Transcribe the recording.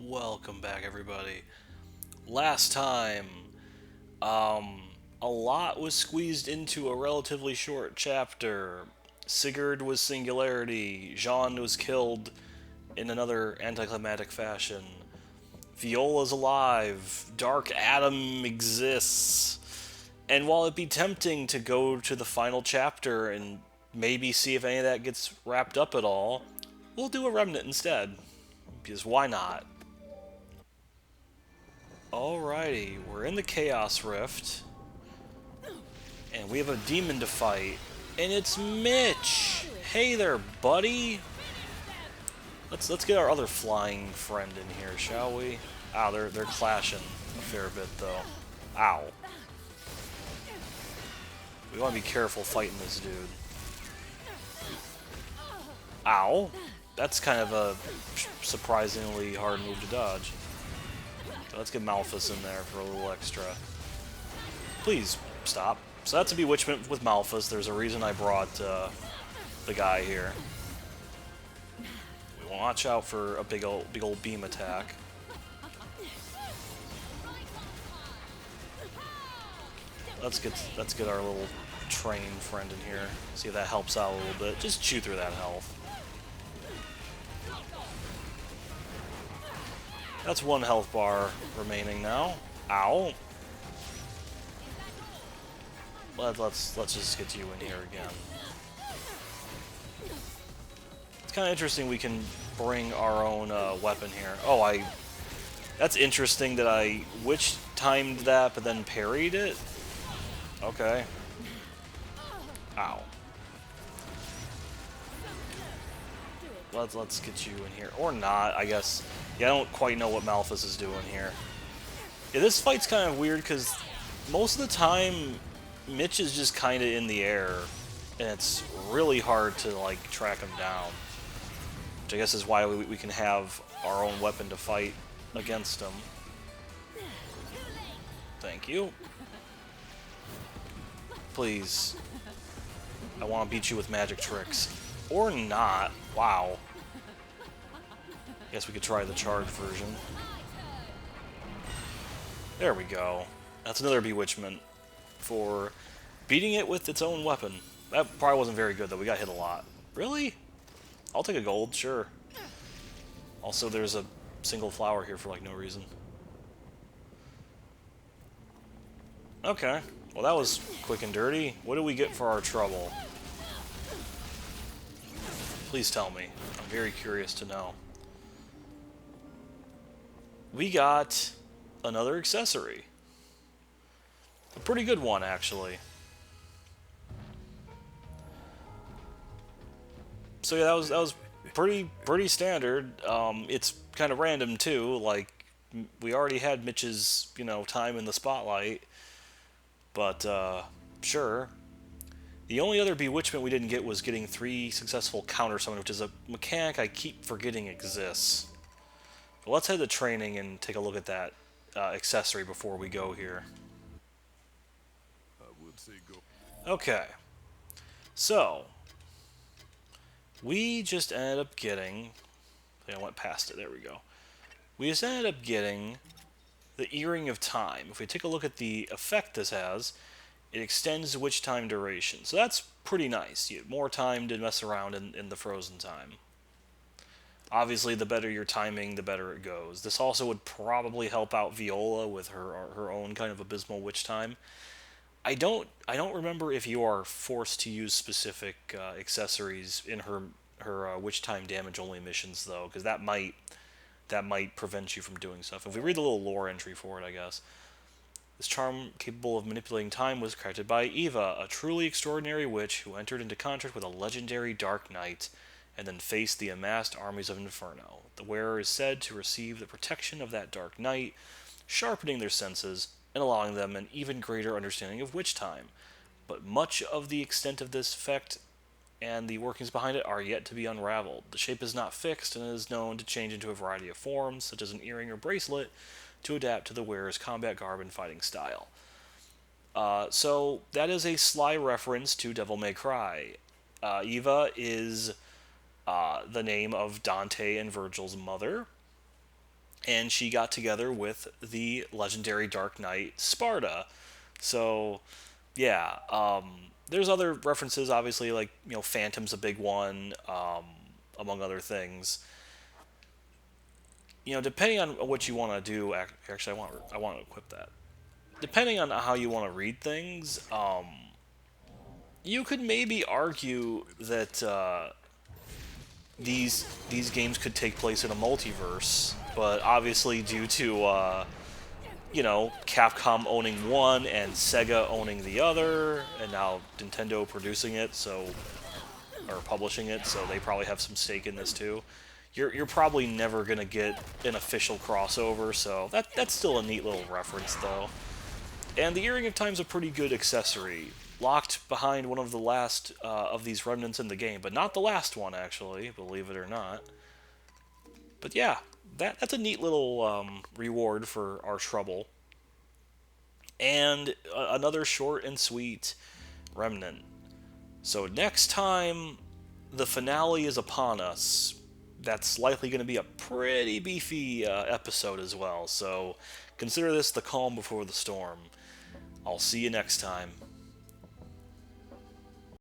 Welcome back, everybody. Last time, um, a lot was squeezed into a relatively short chapter. Sigurd was Singularity, Jean was killed in another anticlimactic fashion. Viola's alive, Dark Adam exists. And while it'd be tempting to go to the final chapter and maybe see if any of that gets wrapped up at all, we'll do a Remnant instead. Because why not? Alrighty, we're in the Chaos Rift, and we have a demon to fight, and it's Mitch! Hey there, buddy! Let's get our other flying friend in here, shall we? Ow, they're clashing a fair bit, though. Ow. We want to be careful fighting this dude. Ow. That's kind of a surprisingly hard move to dodge. So let's get Malphus in there for a little extra. Please, stop. So that's a Bewitchment with Malphus. There's a reason I brought the guy here. We watch out for a big old beam attack. Let's get our little train friend in here. See if that helps out a little bit. Just chew through that health. That's one health bar remaining now. Ow. Let's just get you in here again. It's kind of interesting we can bring our own weapon here. Oh, that's interesting that I timed that but then parried it. Okay. Ow. Let's get you in here. Or not, I guess. Yeah, I don't quite know what Malphus is doing here. Yeah, this fight's kind of weird because most of the time Mitch is just kind of in the air, and it's really hard to, like, track him down. Which I guess is why we can have our own weapon to fight against him. Thank you. Please. I want to beat you with magic tricks. Or not. Wow. Guess we could try the charged version. There we go. That's another Bewitchment for beating it with its own weapon. That probably wasn't very good, though. We got hit a lot. Really? I'll take a gold, sure. Also, there's a single flower here for, like, no reason. Okay. Well, that was quick and dirty. What do we get for our trouble? Please tell me. I'm very curious to know. We got another accessory. A pretty good one, actually. So yeah, that was pretty standard. It's kind of random too. Like we already had Mitch's time in the spotlight, but sure. The only other Bewitchment we didn't get was getting 3 successful counter summon, which is a mechanic I keep forgetting exists. But let's head to training and take a look at that accessory before we go here. Okay. So, we just ended up getting... I think I went past it. There we go. We just ended up getting the Earring of Time. If we take a look at the effect this has, it extends the witch time duration. So that's pretty nice. You have more time to mess around in the frozen time. Obviously, the better your timing, the better it goes. This also would probably help out Viola with her own kind of abysmal witch time. I don't remember if you are forced to use specific accessories in her witch time damage only missions though, because that might prevent you from doing stuff. If we read the little lore entry for it, I guess. This charm, capable of manipulating time, was crafted by Eva, a truly extraordinary witch who entered into contract with a legendary Dark Knight and then faced the amassed armies of Inferno. The wearer is said to receive the protection of that Dark Knight, sharpening their senses and allowing them an even greater understanding of witch time. But much of the extent of this effect and the workings behind it are yet to be unraveled. The shape is not fixed and is known to change into a variety of forms, such as an earring or bracelet, to adapt to the wearer's combat garb and fighting style. So that is a sly reference to Devil May Cry. Eva is the name of Dante and Virgil's mother, and she got together with the legendary Dark Knight Sparta. So, yeah, there's other references, obviously, like, Phantom's a big one, among other things. Depending on what you want to do, actually, I want to equip that. Depending on how you want to read things, you could maybe argue that these games could take place in a multiverse, but obviously due to Capcom owning one and Sega owning the other, and now Nintendo producing it, or publishing it, so they probably have some stake in this too. You're probably never gonna get an official crossover, so that's still a neat little reference though. And the Earring of Time's a pretty good accessory, locked behind one of the last of these remnants in the game, but not the last one actually, believe it or not. But yeah, that's a neat little reward for our trouble. And another short and sweet remnant. So next time the finale is upon us, that's likely going to be a pretty beefy episode as well. So consider this the calm before the storm. I'll see you next time.